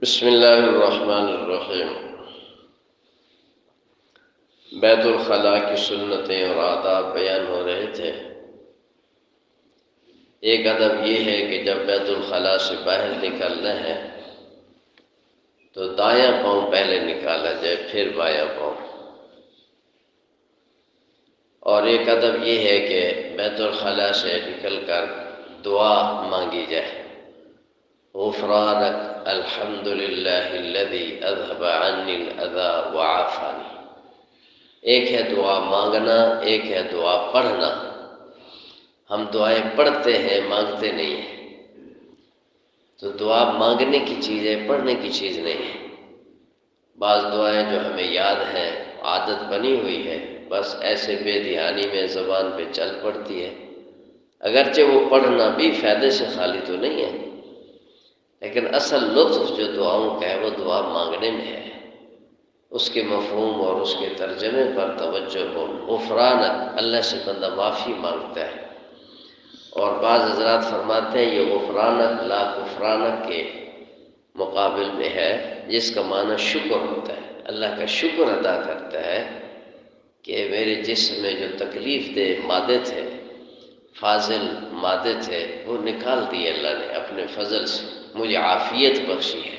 بسم اللہ الرحمن الرحیم۔ بیت الخلاء کی سنتیں اور آداب بیان ہو رہے تھے۔ ایک ادب یہ ہے کہ جب بیت الخلاء سے باہر نکلنا ہے تو دایاں پاؤں پہلے نکالا جائے، پھر بایاں پاؤں۔ اور ایک ادب یہ ہے کہ بیت الخلاء سے نکل کر دعا مانگی جائے، غفرانک الحمد للہ الذی اذهب عنی الاذی وعافانی۔ ایک ہے دعا مانگنا، ایک ہے دعا پڑھنا۔ ہم دعائیں پڑھتے ہیں، مانگتے نہیں ہیں۔ تو دعا مانگنے کی چیز ہے، پڑھنے کی چیز نہیں ہے۔ بعض دعائیں جو ہمیں یاد ہیں، عادت بنی ہوئی ہے، بس ایسے بے دھیانی میں زبان پہ چل پڑتی ہے، اگرچہ وہ پڑھنا بھی فائدے سے خالی تو نہیں ہے، لیکن اصل لطف جو دعاؤں کا ہے وہ دعا مانگنے میں ہے۔ اس کے مفہوم اور اس کے ترجمے پر توجہ ہو۔ غفرانک، اللہ سے بندہ معافی مانگتا ہے، اور بعض حضرات فرماتے ہیں یہ غفرانک لا غفرانک کے مقابل میں ہے، جس کا معنی شکر ہوتا ہے۔ اللہ کا شکر ادا کرتا ہے کہ میرے جسم میں جو تکلیف دہ مادے تھے، فاضل مادے تھے، وہ نکال دیے اللہ نے اپنے فضل سے، مجھے عافیت بخشی ہے۔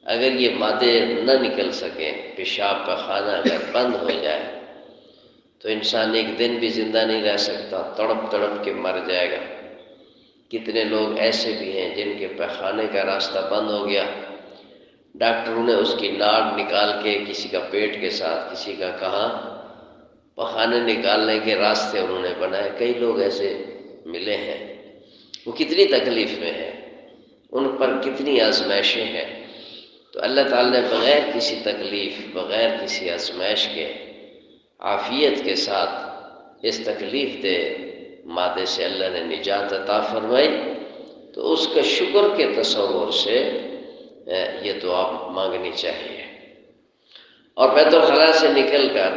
اگر یہ مادے نہ نکل سکیں، پیشاب کا خانہ اگر بند ہو جائے تو انسان ایک دن بھی زندہ نہیں رہ سکتا، تڑپ تڑپ کے مر جائے گا۔ کتنے لوگ ایسے بھی ہیں جن کے پیخانے کا راستہ بند ہو گیا، ڈاکٹروں نے اس کی ناڑ نکال کے کسی کا پیٹ کے ساتھ، کسی کا کہاں پخانے نکالنے کے راستے انہوں نے بنائے۔ کئی لوگ ایسے ملے ہیں، وہ کتنی تکلیف میں ہیں، ان پر کتنی آزمائشیں ہیں۔ تو اللہ تعالیٰ نے بغیر کسی تکلیف، بغیر کسی آزمائش کے، عافیت کے ساتھ اس تکلیف دہ مادے سے اللہ نے نجات عطا فرمائی۔ تو اس کے شکر کے تصور سے یہ دعا مانگنی چاہیے۔ اور بیت الخلاء سے نکل کر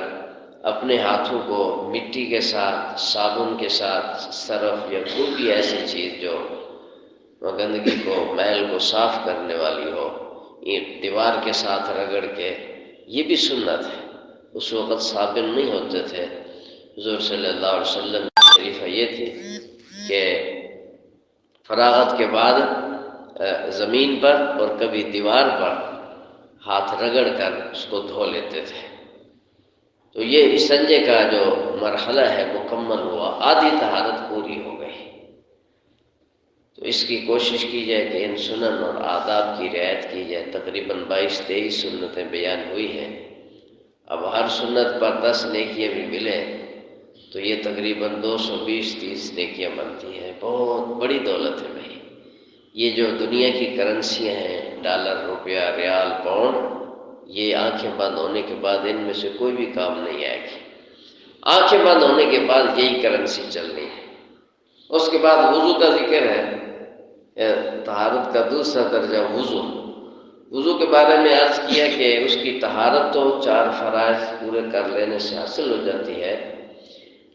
اپنے ہاتھوں کو مٹی کے ساتھ، صابن کے ساتھ، سرف یا کوئی بھی ایسی چیز جو گندگی کو، میل کو صاف کرنے والی ہو، یہ دیوار کے ساتھ رگڑ کے، یہ بھی سنت ہے۔ اس وقت صابن نہیں ہوتے تھے۔ حضور صلی اللہ علیہ وسلم کی شریفہ یہ تھی کہ فراغت کے بعد زمین پر اور کبھی دیوار پر ہاتھ رگڑ کر اس کو دھو لیتے تھے۔ تو یہ استنجے کا جو مرحلہ ہے مکمل ہوا، آدھی طہارت پوری ہو گئی۔ تو اس کی کوشش کی جائے کہ ان سنن اور آداب کی رعایت کی جائے۔ تقریباً 22-23 سنتیں بیان ہوئی ہیں۔ اب ہر سنت پر 10 نیکیاں بھی ملیں تو یہ تقریباً 220-30 نیکیاں بنتی ہیں۔ بہت بڑی دولت ہے بھائی۔ یہ جو دنیا کی کرنسیاں ہیں، ڈالر، روپیہ، ریال، پاؤنڈ، یہ آنکھیں بند ہونے کے بعد ان میں سے کوئی بھی کام نہیں آئے گی۔ آنکھیں بند ہونے کے بعد یہی کرنسی چلنی ہے۔ اس کے بعد وضو کا ذکر ہے۔ طہارت کا دوسرا درجہ وضو۔ وضو کے بارے میں عرض کیا کہ اس کی طہارت تو 4 فرائض پورے کر لینے سے حاصل ہو جاتی ہے،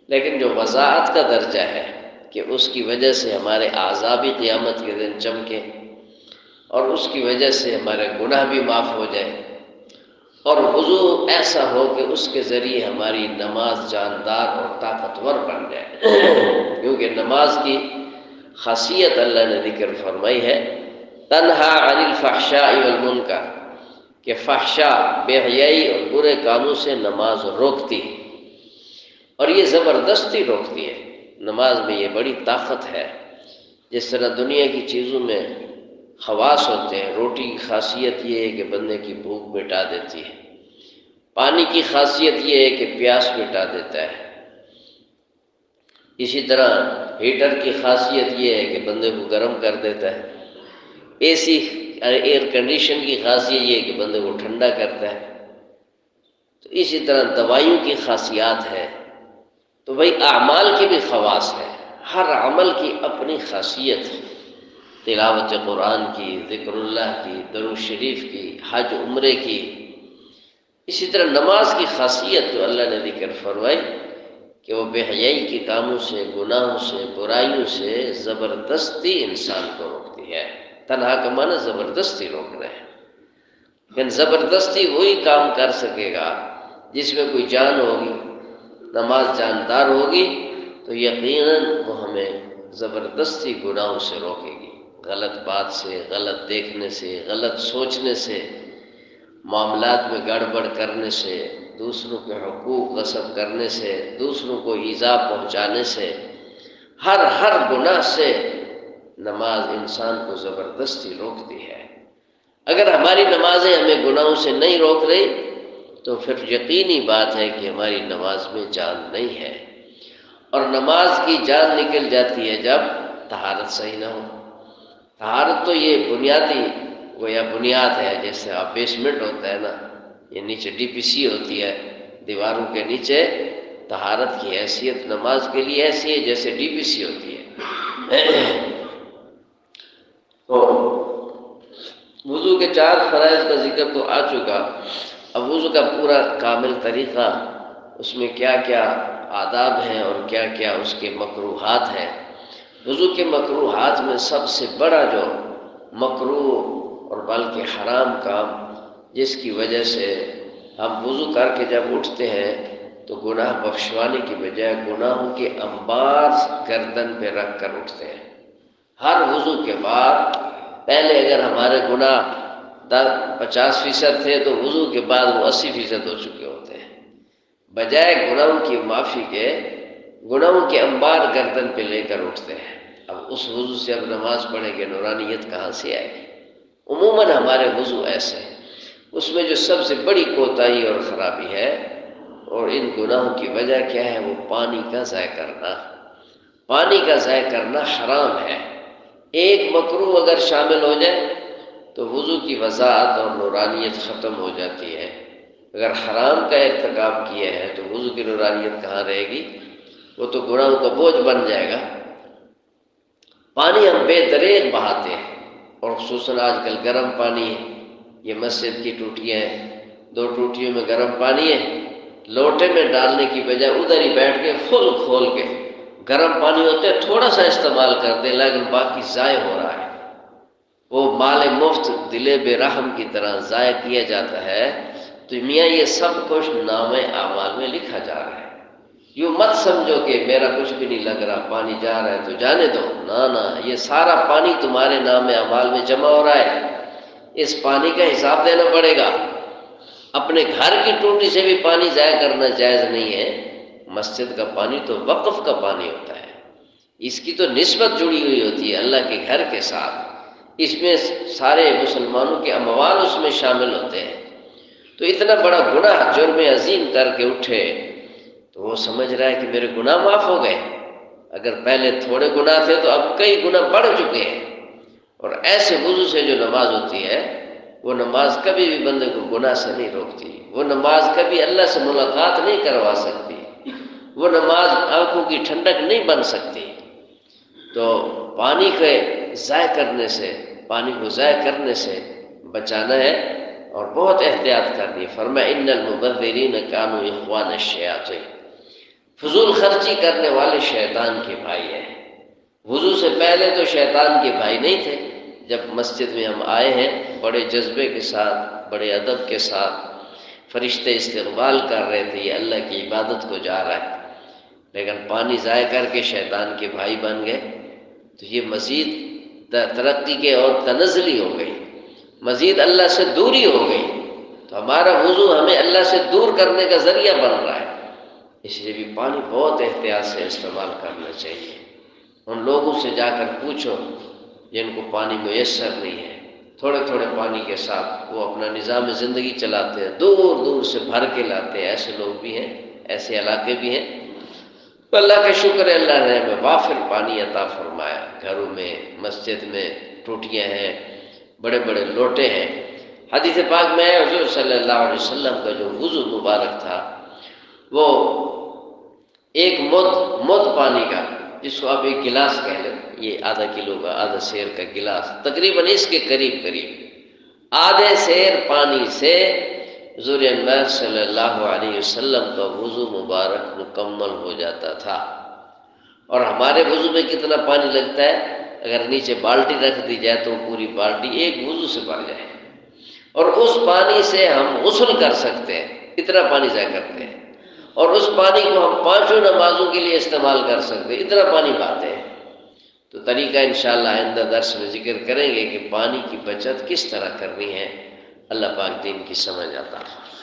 لیکن جو وضاعت کا درجہ ہے کہ اس کی وجہ سے ہمارے اعضاء بھی قیامت کے دن چمکے، اور اس کی وجہ سے ہمارے گناہ بھی معاف ہو جائے، اور وضو ایسا ہو کہ اس کے ذریعے ہماری نماز جاندار اور طاقتور بن جائے۔ کیونکہ نماز کی خاصیت اللہ نے ذکر فرمائی ہے، تنہا عن الفحشاء والمنکر، کہ فحشاء، بے حیائی اور برے کاموں سے نماز روکتی ہے، اور یہ زبردستی روکتی ہے۔ نماز میں یہ بڑی طاقت ہے۔ جس طرح دنیا کی چیزوں میں خواص ہوتے ہیں، روٹی کی خاصیت یہ ہے کہ بندے کی بھوک مٹا دیتی ہے، پانی کی خاصیت یہ ہے کہ پیاس مٹا دیتا ہے، اسی طرح ہیٹر کی خاصیت یہ ہے کہ بندے کو گرم کر دیتا ہے، اے سی، ایئر کنڈیشن کی خاصیت یہ ہے کہ بندے کو ٹھنڈا کرتا ہے۔ تو اسی طرح دوائیوں کی خاصیات ہے، تو بھئی اعمال کی بھی خواص ہے۔ ہر عمل کی اپنی خاصیت ہے، تلاوت قرآن کی، ذکر اللہ کی، درود شریف کی، حج عمرے کی۔ اسی طرح نماز کی خاصیت جو اللہ نے ذکر فرمائی کہ وہ بے حیائی کے کاموں سے، گناہوں سے، برائیوں سے زبردستی انسان کو روکتی ہے۔ تنہا کا معنی زبردستی روکنا ہے۔ لیکن زبردستی وہی کام کر سکے گا جس میں کوئی جان ہوگی، نماز جاندار ہوگی، تو یقیناً وہ ہمیں زبردستی گناہوں سے روکے گی، غلط بات سے، غلط دیکھنے سے، غلط سوچنے سے، معاملات میں گڑبڑ کرنے سے، دوسروں کے حقوق غصب کرنے سے، دوسروں کو ایذا پہنچانے سے، ہر گناہ سے نماز انسان کو زبردستی روکتی ہے۔ اگر ہماری نمازیں ہمیں گناہوں سے نہیں روک رہی تو پھر یقینی بات ہے کہ ہماری نماز میں جان نہیں ہے، اور نماز کی جان نکل جاتی ہے جب طہارت صحیح نہ ہو۔ طہارت تو یہ بنیادی گویا بنیاد ہے، جیسے آپ بیسمنٹ ہوتا ہے نا، یہ نیچے ڈی پی سی ہوتی ہے، دیواروں کے نیچے طہارت کی حیثیت نماز کے لیے ایسی ہے جیسے ڈی پی سی ہوتی ہے۔ تو وضو کے 4 فرائض کا ذکر تو آ چکا، اب وضو کا پورا کامل طریقہ، اس میں کیا کیا آداب ہیں اور کیا کیا اس کے مکروہات ہیں۔ وضو کے مکروہات میں سب سے بڑا جو مکروہ اور بلکہ حرام کام، جس کی وجہ سے ہم وضو کر کے جب اٹھتے ہیں تو گناہ بخشوانے کی بجائے گناہوں کے انبار گردن پہ رکھ کر اٹھتے ہیں۔ ہر وضو کے بعد پہلے اگر ہمارے گناہ 50% تھے تو وضو کے بعد وہ 80% ہو چکے ہوتے ہیں، بجائے گناہوں کی معافی کے گناہوں کے انبار گردن پہ لے کر اٹھتے ہیں۔ اب اس وضو سے اب نماز پڑھیں گے، نورانیت کہاں سے آئے گی؟ عموماً ہمارے وضو ایسے ہیں، اس میں جو سب سے بڑی کوتاہی اور خرابی ہے اور ان گناہوں کی وجہ کیا ہے، وہ پانی کا ضائع کرنا۔ پانی کا ضائع کرنا حرام ہے۔ ایک مکروہ اگر شامل ہو جائے تو وضو کی وضاحت اور نورانیت ختم ہو جاتی ہے۔ اگر حرام کا ارتکاب کیا ہے تو وضو کی نورانیت کہاں رہے گی؟ وہ تو گناہوں کا بوجھ بن جائے گا۔ پانی ہم بے دریغ بہاتے ہیں، اور خصوصاً آج کل گرم پانی ہے، یہ مسجد کی ٹوٹیاں ہیں، 2 ٹوٹیوں میں گرم پانی ہے، لوٹے میں ڈالنے کی بجائے ادھر ہی بیٹھ کے فل کھول کے گرم پانی ہوتا ہے تھوڑا سا استعمال کرتے ہیں، لیکن باقی ضائع ہو رہا ہے، وہ مال مفت دل بے رحم کی طرح ضائع کیا جاتا ہے۔ تو میاں یہ سب کچھ نام اعمال میں لکھا جا رہا ہے۔ یوں مت سمجھو کہ میرا کچھ بھی نہیں لگ رہا، پانی جا رہا ہے تو جانے دو، نہ، یہ سارا پانی تمہارے نام اعمال میں جمع ہو رہا ہے، اس پانی کا حساب دینا پڑے گا۔ اپنے گھر کی ٹوٹی سے بھی پانی ضائع کرنا جائز نہیں ہے۔ مسجد کا پانی تو وقف کا پانی ہوتا ہے، اس کی تو نسبت جڑی ہوئی ہوتی ہے اللہ کے گھر کے ساتھ، اس میں سارے مسلمانوں کے اموال اس میں شامل ہوتے ہیں۔ تو اتنا بڑا گناہ جرم عظیم کر کے اٹھے تو وہ سمجھ رہا ہے کہ میرے گناہ معاف ہو گئے، اگر پہلے تھوڑے گناہ تھے تو اب کئی گناہ بڑھ چکے ہیں۔ اور ایسے وضو سے جو نماز ہوتی ہے، وہ نماز کبھی بھی بندے کو گناہ سے نہیں روکتی، وہ نماز کبھی اللہ سے ملاقات نہیں کروا سکتی، وہ نماز آنکھوں کی ٹھنڈک نہیں بن سکتی۔ تو پانی کے ضائع کرنے سے، پانی کو ضائع کرنے سے بچانا ہے اور بہت احتیاط کرنی ہے۔ فرمایا ان المبذرین کانوا اخوان الشیاطین، فضول خرچی کرنے والے شیطان کے بھائی ہیں۔ وضو سے پہلے تو شیطان کے بھائی نہیں تھے۔ جب مسجد میں ہم آئے ہیں بڑے جذبے کے ساتھ، بڑے ادب کے ساتھ، فرشتے استقبال کر رہے تھے، یہ اللہ کی عبادت کو جا رہا ہے، لیکن پانی ضائع کر کے شیطان کے بھائی بن گئے تو یہ مزید ترقی کے اور تنزلی ہو گئی، مزید اللہ سے دوری ہو گئی۔ تو ہمارا وضو ہمیں اللہ سے دور کرنے کا ذریعہ بن رہا ہے، اس لیے بھی پانی بہت احتیاط سے استعمال کرنا چاہیے۔ ان لوگوں سے جا کر پوچھو جن کو پانی میسر نہیں ہے، تھوڑے تھوڑے پانی کے ساتھ وہ اپنا نظام زندگی چلاتے ہیں، دور دور سے بھر کے لاتے ہیں، ایسے لوگ بھی ہیں، ایسے علاقے بھی ہیں۔ تو اللہ کا شکر ہے، اللہ نے ہمیں وافر پانی عطا فرمایا، گھروں میں، مسجد میں ٹوٹیاں ہیں، بڑے بڑے لوٹے ہیں۔ حدیث پاک میں حضور صلی اللہ علیہ وسلم کا جو وضو مبارک تھا، وہ ایک مد پانی کا، جس کو آپ ایک گلاس کہہ لیں، یہ آدھا کلو کا، آدھا سیر کا گلاس، تقریباً اس کے قریب آدھے سیر پانی سے حضور انور صلی اللہ علیہ وسلم کا وضو مبارک مکمل ہو جاتا تھا۔ اور ہمارے وضو میں کتنا پانی لگتا ہے؟ اگر نیچے بالٹی رکھ دی جائے تو پوری بالٹی ایک وضو سے بھر جائے۔ اور اس پانی سے ہم غسل کر سکتے ہیں، اتنا پانی ضائع کرتے ہیں، اور اس پانی کو ہم 5 نمازوں کے لیے استعمال کر سکتے ہیں، اتنا پانی پاتے ہیں۔ تو طریقہ انشاءاللہ آئندہ درس میں ذکر کریں گے کہ پانی کی بچت کس طرح کرنی ہے۔ اللہ پاک دین کی سمجھ عطا فرمائے۔